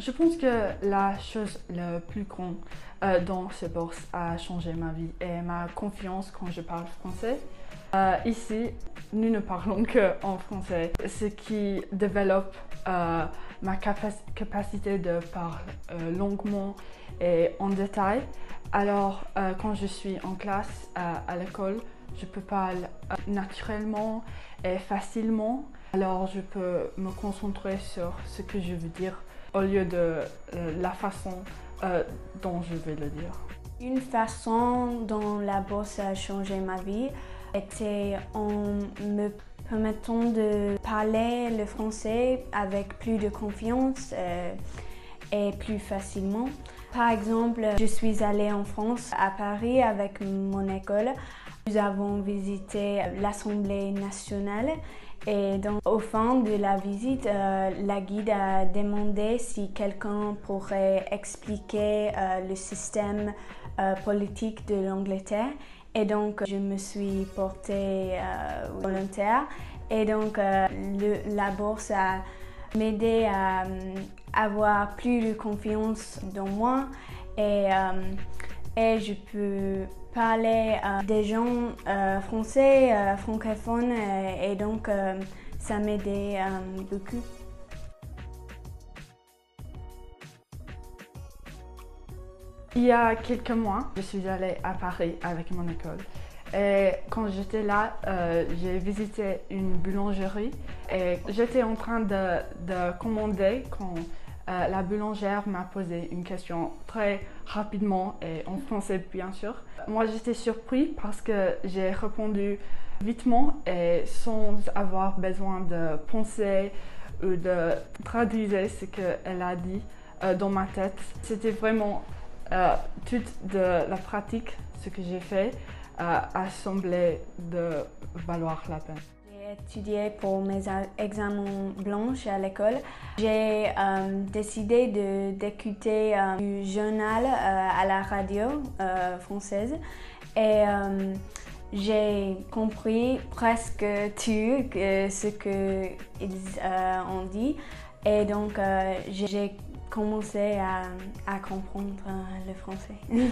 Je pense que la chose la plus grande dans cette bourse a changé ma vie et ma confiance quand je parle français. Ici, nous ne parlons qu'en français, ce qui développe ma capacité de parler longuement et en détail. Alors, quand je suis en classe à l'école, je peux parler naturellement et facilement. Alors, je peux me concentrer sur ce que je veux dire au lieu de la façon dont je vais le dire. Une façon dont la bourse a changé ma vie était en me permettant de parler le français avec plus de confiance et plus facilement. Par exemple, je suis allée en France, à Paris, avec mon école. Nous avons visité l'Assemblée nationale et donc, au fin de la visite, la guide a demandé si quelqu'un pourrait expliquer le système politique de l'Angleterre. Et donc, je me suis portée volontaire. Et donc, la bourse a m'aidé à avoir plus de confiance dans moi et je peux parler à des gens français, francophones et donc ça m'aidait beaucoup. Il y a quelques mois, je suis allée à Paris avec mon école. Et quand j'étais là, j'ai visité une boulangerie et j'étais en train de commander quand la boulangère m'a posé une question très rapidement et en français bien sûr. Moi j'étais surpris parce que j'ai répondu vitement et sans avoir besoin de penser ou de traduire ce qu'elle a dit dans ma tête. C'était vraiment toute de la pratique, ce que j'ai fait. A semblé de valoir la peine. J'ai étudié pour mes examens blancs à l'école. J'ai décidé d'écouter du journal à la radio française et j'ai compris presque tout ce qu'ils ont dit et donc j'ai commencé à comprendre le français.